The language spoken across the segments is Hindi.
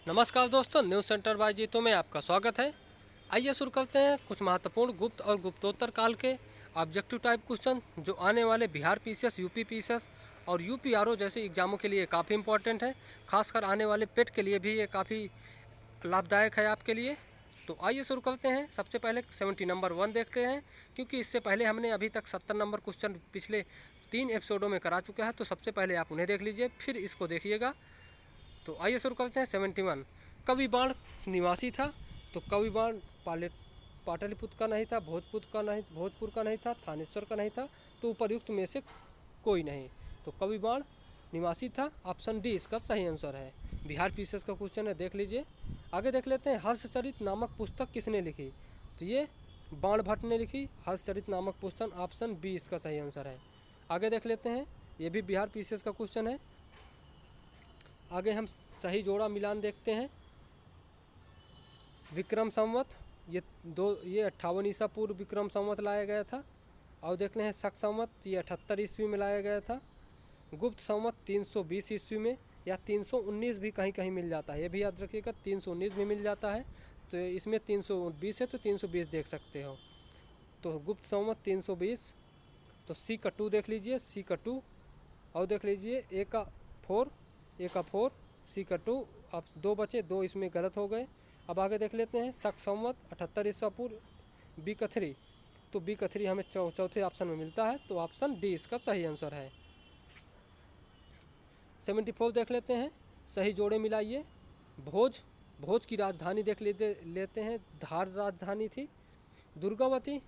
नमस्कार दोस्तों, न्यूज़ सेंटर बाय जीतो में आपका स्वागत है। आइए शुरू करते हैं कुछ महत्वपूर्ण गुप्त और गुप्तोत्तर काल के ऑब्जेक्टिव टाइप क्वेश्चन जो आने वाले बिहार पीसीएस, यूपी पीसीएस और यूपीआरओ जैसे एग्जामों के लिए काफ़ी इंपॉर्टेंट है। खासकर आने वाले पेट के लिए भी ये काफ़ी लाभदायक है आपके लिए। तो आइए शुरू करते हैं। सबसे पहले 70 नंबर 1 देखते हैं, क्योंकि इससे पहले हमने अभी तक 70 नंबर क्वेश्चन पिछले 3 एपिसोडों में करा चुका है। तो सबसे पहले आप उन्हें देख लीजिए, फिर इसको देखिएगा। तो आइए शुरू करते हैं। 71 कविबाण निवासी था। तो कविबाण पाटलिपुत्र का नहीं था, भोजपुर का नहीं था, थानेश्वर का नहीं था। तो उपर्युक्त में से कोई नहीं। तो कविबाण निवासी था, ऑप्शन डी इसका सही आंसर है। बिहार पीसीएस का क्वेश्चन है, देख लीजिए। आगे देख लेते हैं, हर्षचरित नामक पुस्तक किसने लिखी। तो ये बाण भट्ट ने लिखी हर्षचरित नामक पुस्तक, ऑप्शन बी इसका सही आंसर है। आगे देख लेते हैं, ये भी बिहार पीसीएस का क्वेश्चन है। आगे हम सही जोड़ा मिलान देखते हैं। विक्रम संवत ये 58 ईसा पूर्व विक्रम संवत लाया गया था। और देख लें शक संवत, ये 78 ईस्वी में लाया गया था। गुप्त संवत 320 ईस्वी में, या 319 भी कहीं कहीं मिल जाता है, ये भी याद रखिएगा। 319 भी मिल जाता है, तो इसमें 320 है तो 320 देख सकते हो। तो गुप्त संवत 320। तो सी का 2 देख लीजिए, सी का 2। और देख लीजिए ए का 4, सी का 2। अब 2 बचे, 2 इसमें गलत हो गए। अब आगे देख लेते हैं, शक संवत 78 ईसा पूर्व, बी का 3। तो बी का 3 हमें चौथे ऑप्शन में मिलता है, तो ऑप्शन डी इसका सही आंसर है। 74 देख लेते हैं, सही जोड़े मिलाइए। भोज की राजधानी देख लेते हैं, धार राजधानी थी। दुर्गावती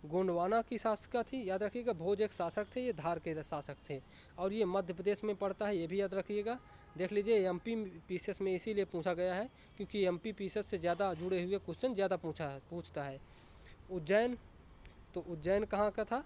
गोंडवाना की शासका थी, याद रखिएगा। भोज एक शासक थे, ये धार के शासक थे। और ये मध्य प्रदेश में पड़ता है, ये भी याद रखिएगा। देख लीजिए, एमपी पीसीएस में इसीलिए पूछा गया है क्योंकि एमपी पीसीएस से ज़्यादा जुड़े हुए क्वेश्चन ज़्यादा पूछता है। उज्जैन, तो उज्जैन कहाँ का था।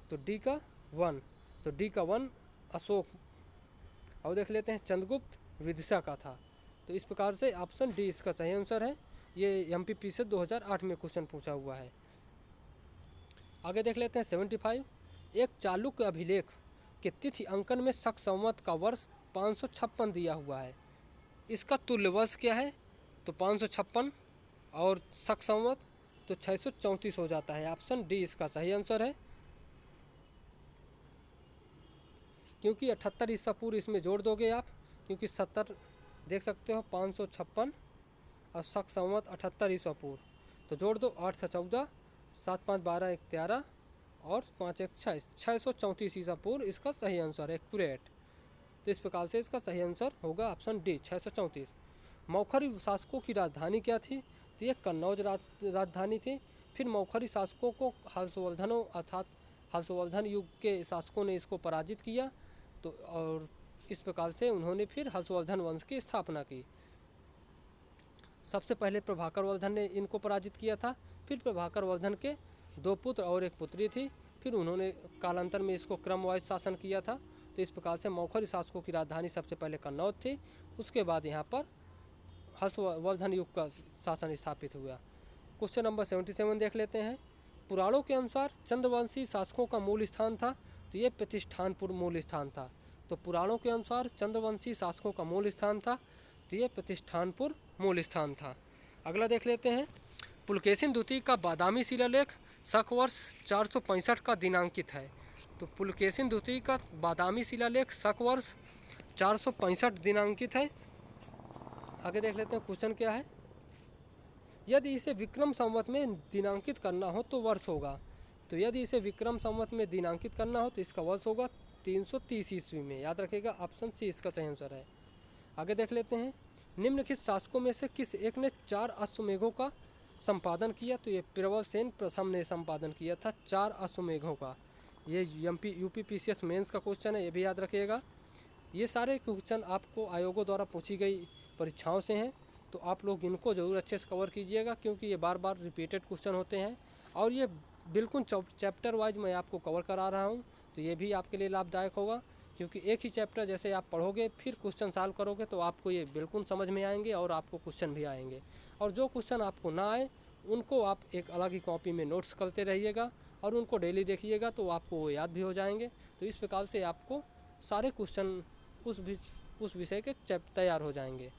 तो डी का 1। तो डी का 1 अशोक। और देख लेते हैं, चंद्रगुप्त विदिशा का था। तो इस प्रकार से ऑप्शन डी इसका सही आंसर है। ये एमपी पीसीएस 2008 में क्वेश्चन पूछा हुआ है। आगे देख लेते हैं 75। एक चालुक्य अभिलेख के तिथि अंकन में शक संवत का वर्ष 556 दिया हुआ है। इसका तुल्य वर्ष क्या है। तो 556 और शक संवत तो 634 हो जाता है। ऑप्शन डी इसका सही आंसर है, क्योंकि 78 ईसा पूर्व इसमें जोड़ दोगे आप, क्योंकि 70 देख सकते हो, 556 और शक संवत 78 ईसा पूर्व। तो जोड़ दो, 8 से 14, 7 5 12 1 13 और 5 1 6, 634 ईसा पूर्व इसका सही आंसर है, एक्यूरेट। तो इस प्रकार से इसका सही आंसर होगा ऑप्शन डी, 634। मौखरी शासकों की राजधानी क्या थी। तो ये कन्नौज राजधानी थी। फिर मौखरी शासकों को हर्षवर्धनों अर्थात हर्षवर्धन युग के शासकों ने इसको पराजित किया। तो और इस प्रकार से उन्होंने फिर हर्षवर्धन वंश की स्थापना की। सबसे पहले प्रभाकर वर्धन ने इनको पराजित किया था। फिर प्रभाकर वर्धन के 2 पुत्र और 1 पुत्री थी। फिर उन्होंने कालांतर में इसको क्रमवाइज शासन किया था। तो इस प्रकार से मौखरी शासकों की राजधानी सबसे पहले कन्नौज थी, उसके बाद यहाँ पर हर्षवर्धन युग का शासन स्थापित हुआ। क्वेश्चन नंबर 77 देख लेते हैं। पुराणों के अनुसार चंद्रवंशी शासकों का मूल स्थान था। तो ये प्रतिष्ठानपुर मूल स्थान था। तो पुराणों के अनुसार चंद्रवंशी शासकों का मूल स्थान था, तो ये प्रतिष्ठानपुर मूल स्थान था। अगला देख लेते हैं। पुलकेशिन द्वितीय का बादामी शिलालेख शक वर्ष 465 का दिनांकित है। तो पुलकेशिन द्वितीय का बादामी शिलालेख शक वर्ष 465 दिनांकित है। आगे देख लेते हैं, क्वेश्चन क्या है। यदि इसे विक्रम संवत में दिनांकित करना हो तो वर्ष होगा। तो यदि इसे विक्रम संवत में दिनांकित करना हो तो इसका वर्ष होगा 330 ईस्वी में, याद रखिएगा। ऑप्शन सी इसका सही आंसर है। आगे देख लेते हैं। निम्नलिखित शासकों में से किस एक ने 4 अश्वमेघों का संपादन किया। तो ये प्रवरसेन प्रथम ने संपादन किया था 4 अश्वमेघों का। ये यूपी पीसीएस मेंस का क्वेश्चन है, ये भी याद रखिएगा। ये सारे क्वेश्चन आपको आयोगों द्वारा पूछी गई परीक्षाओं से हैं, तो आप लोग इनको ज़रूर अच्छे से कवर कीजिएगा, क्योंकि ये बार बार रिपीटेड क्वेश्चन होते हैं। और ये बिल्कुल चैप्टर वाइज मैं आपको कवर करा रहा हूँ, तो ये भी आपके लिए लाभदायक होगा। क्योंकि एक ही चैप्टर जैसे आप पढ़ोगे फिर क्वेश्चन सॉल्व करोगे तो आपको ये बिल्कुल समझ में आएंगे और आपको क्वेश्चन भी आएंगे। और जो क्वेश्चन आपको ना आए उनको आप एक अलग ही कॉपी में नोट्स करते रहिएगा और उनको डेली देखिएगा, तो आपको वो याद भी हो जाएंगे। तो इस प्रकार से आपको सारे क्वेश्चन उस विषय के तैयार हो जाएंगे।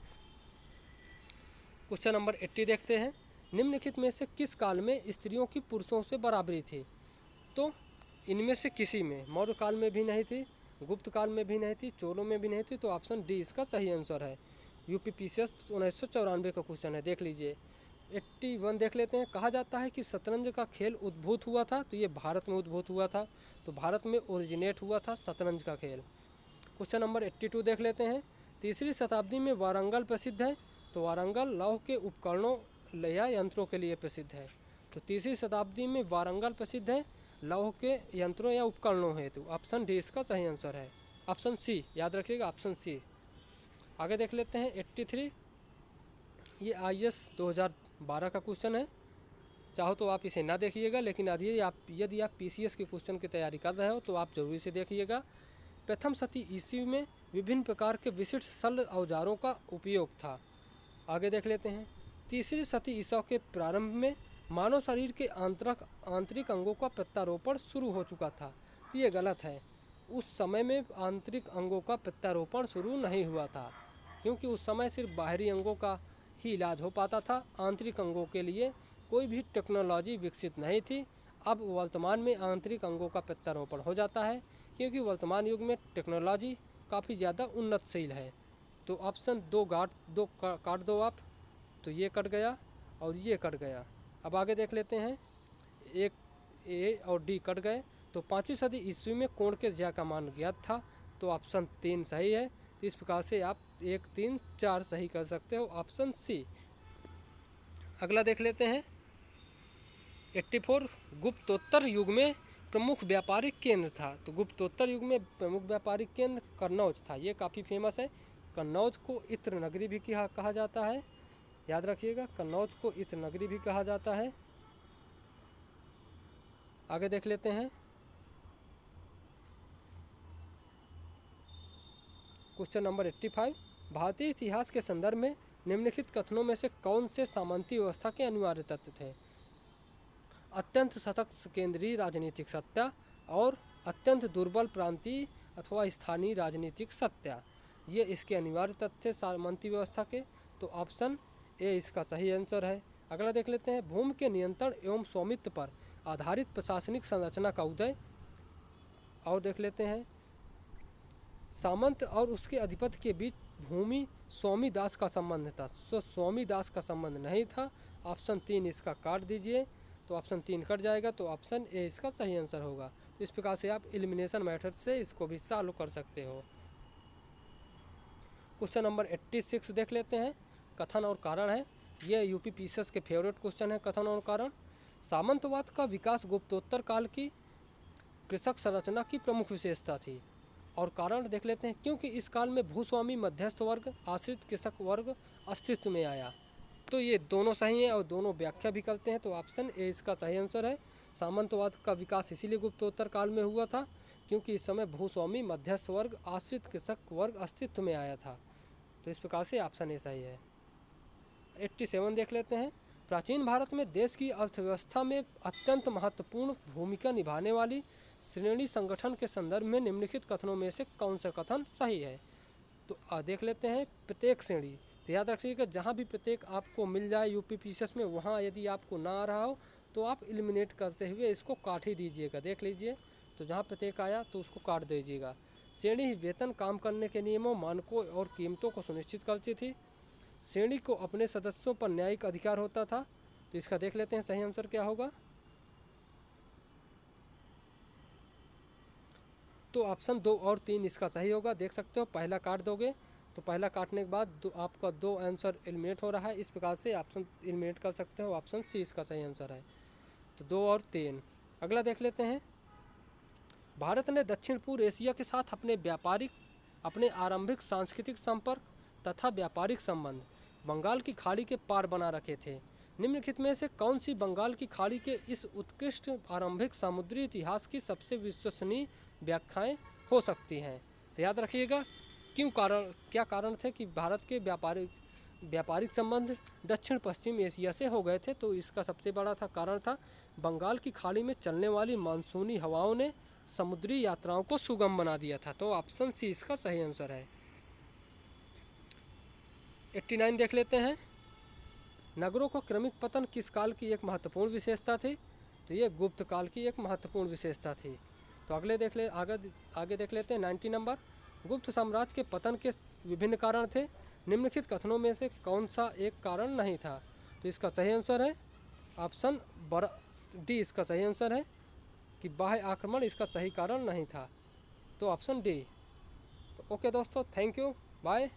क्वेश्चन नंबर 80 देखते हैं। निम्नलिखित में से किस काल में स्त्रियों की पुरुषों से बराबरी थी? तो इनमें से किसी में, मौर्य काल में भी नहीं थी, गुप्त काल में भी नहीं थी, चोलों में भी नहीं थी, तो ऑप्शन डी इसका सही आंसर है। यूपीपीसीएस 1994 का क्वेश्चन है, देख लीजिए। 81 देख लेते हैं। कहा जाता है कि शतरंज का खेल उद्भूत हुआ था, तो ये भारत में उद्भूत हुआ था, तो भारत में ओरिजिनेट हुआ था शतरंज का खेल। क्वेश्चन नंबर 82 देख लेते हैं। तीसरी शताब्दी में वारंगल प्रसिद्ध है, तो वारंगल लौह के उपकरणों या यंत्रों के लिए प्रसिद्ध है। तो तीसरी शताब्दी में वारंगल प्रसिद्ध है लौह के यंत्रों या उपकरणों हेतु। ऑप्शन डी इसका सही आंसर है। ऑप्शन सी याद रखिएगा, ऑप्शन सी। आगे देख लेते हैं 83। ये IAS 2012 का क्वेश्चन है। चाहो तो आप इसे ना देखिएगा, लेकिन यदि आप PCS के क्वेश्चन की तैयारी कर रहे हो तो आप जरूरी से देखिएगा। प्रथम शती ईस्वी में विभिन्न प्रकार के विशिष्ट शल्य औजारों का उपयोग था। आगे देख लेते हैं। तीसरी शती ईसा के प्रारंभ में मानव शरीर के आंतरिक अंगों का प्रत्यारोपण शुरू हो चुका था, तो ये गलत है। उस समय में आंतरिक अंगों का प्रत्यारोपण शुरू नहीं हुआ था, क्योंकि उस समय सिर्फ बाहरी अंगों का ही इलाज हो पाता था। आंतरिक अंगों के लिए कोई भी टेक्नोलॉजी विकसित नहीं थी। अब वर्तमान में आंतरिक अंगों का प्रत्यारोपण हो जाता है, क्योंकि वर्तमान युग में टेक्नोलॉजी काफ़ी ज़्यादा उन्नतशील है। तो ऑप्शन दो काट दो आप, तो ये कट गया और ये कट गया। अब आगे देख लेते हैं। एक ए और डी कट गए। तो 5वीं सदी ईस्वी में कोण के ज्या का मान ज्ञात था, तो ऑप्शन 3 सही है। तो इस प्रकार से आप 1, 3, 4 सही कर सकते हो, ऑप्शन सी। अगला देख लेते हैं 84। गुप्तोत्तर युग में प्रमुख व्यापारिक केंद्र था, तो गुप्तोत्तर युग में प्रमुख व्यापारिक केंद्र कन्नौज था। ये काफ़ी फेमस है। कन्नौज को इत्र नगरी भी कहा जाता है, याद रखिएगा, कन्नौज को इत्र नगरी भी कहा जाता है। आगे देख लेते हैं। Question number 85। भारतीय इतिहास के संदर्भ में निम्नलिखित कथनों में से कौन से सामंती व्यवस्था के अनिवार्य तत्व थे? अत्यंत सतत केंद्रीय राजनीतिक सत्ता और अत्यंत दुर्बल प्रांतीय अथवा स्थानीय राजनीतिक सत्ता, ये इसके अनिवार्य तथ्य सामंती व्यवस्था के। तो ऑप्शन ए इसका सही आंसर है। अगला देख लेते हैं। भूमि के नियंत्रण एवं स्वामित्व पर आधारित प्रशासनिक संरचना का उदय। और देख लेते हैं। सामंत और उसके अधिपति के बीच भूमि स्वामी दास का संबंध था, तो स्वामी दास का संबंध नहीं था। ऑप्शन 3 इसका काट दीजिए, तो ऑप्शन 3 कट जाएगा, तो ऑप्शन ए इसका सही आंसर होगा। तो इस प्रकार से आप एलिमिनेशन मेथड से इसको भी सॉल्व कर सकते हो। क्वेश्चन नंबर 86 देख लेते हैं। कथन और कारण है। ये यूपीपीसीएस के फेवरेट क्वेश्चन है, कथन और कारण। सामंतवाद का विकास गुप्तोत्तर काल की कृषक संरचना की प्रमुख विशेषता थी। और कारण देख लेते हैं। क्योंकि इस काल में भूस्वामी, मध्यस्थ वर्ग, आश्रित कृषक वर्ग अस्तित्व में आया। तो ये दोनों सही हैं और दोनों व्याख्या भी करते हैं, तो ऑप्शन ए इसका सही आंसर है। सामंतवाद का विकास इसीलिए गुप्तोत्तर काल में हुआ था, क्योंकि इस समय भूस्वामी, मध्यस्थ वर्ग, आश्रित कृषक वर्ग अस्तित्व में आया था। तो इस प्रकार से ऑप्शन ए सही है। 87 देख लेते हैं। प्राचीन भारत में देश की अर्थव्यवस्था में अत्यंत महत्वपूर्ण भूमिका निभाने वाली श्रेणी संगठन के संदर्भ में निम्नलिखित कथनों में से कौन सा कथन सही है? तो देख लेते हैं। प्रत्येक श्रेणी, तो याद रखिएगा, जहाँ भी प्रत्येक आपको मिल जाए यूपीपीसीएस में, वहाँ यदि आपको ना आ रहा हो तो आप एलिमिनेट करते हुए इसको काट ही दीजिएगा। देख लीजिए, तो जहाँ प्रत्येक आया तो उसको काट दीजिएगा। श्रेणी वेतन काम करने के नियमों, मानकों और कीमतों को सुनिश्चित करती थी। श्रेणी को अपने सदस्यों पर न्यायिक अधिकार होता था। तो इसका देख लेते हैं सही आंसर क्या होगा। तो ऑप्शन 2 और 3 इसका सही होगा। देख सकते हो, पहला काट दोगे तो पहला काटने के बाद आपका 2 आंसर एलिमिनेट हो रहा है। इस प्रकार से ऑप्शन एलिमिनेट कर सकते हो। ऑप्शन सी इसका सही आंसर है। तो 2 और 3। अगला देख लेते हैं। भारत ने दक्षिण पूर्व एशिया के साथ अपने आरंभिक सांस्कृतिक संपर्क तथा व्यापारिक संबंध बंगाल की खाड़ी के पार बना रखे थे। निम्नलिखित में से कौन सी बंगाल की खाड़ी के इस उत्कृष्ट आरंभिक समुद्री इतिहास की सबसे विश्वसनीय व्याख्याएं हो सकती हैं? तो याद रखिएगा, क्या कारण थे कि भारत के व्यापारिक संबंध दक्षिण पश्चिम एशिया से हो गए थे? तो इसका सबसे बड़ा कारण था बंगाल की खाड़ी में चलने वाली मानसूनी हवाओं ने समुद्री यात्राओं को सुगम बना दिया था। तो ऑप्शन सी इसका सही आंसर है। 89 देख लेते हैं। नगरों का क्रमिक पतन किस काल की एक महत्वपूर्ण विशेषता थी? तो ये गुप्त काल की एक महत्वपूर्ण विशेषता थी। तो आगे देख लेते हैं 90 नंबर। गुप्त साम्राज्य के पतन के विभिन्न कारण थे, निम्नलिखित कथनों में से कौन सा एक कारण नहीं था? तो इसका सही आंसर है ऑप्शन डी। इसका सही आंसर है कि बाह्य आक्रमण इसका सही कारण नहीं था, तो ऑप्शन डी। तो ओके दोस्तों, थैंक यू, बाय।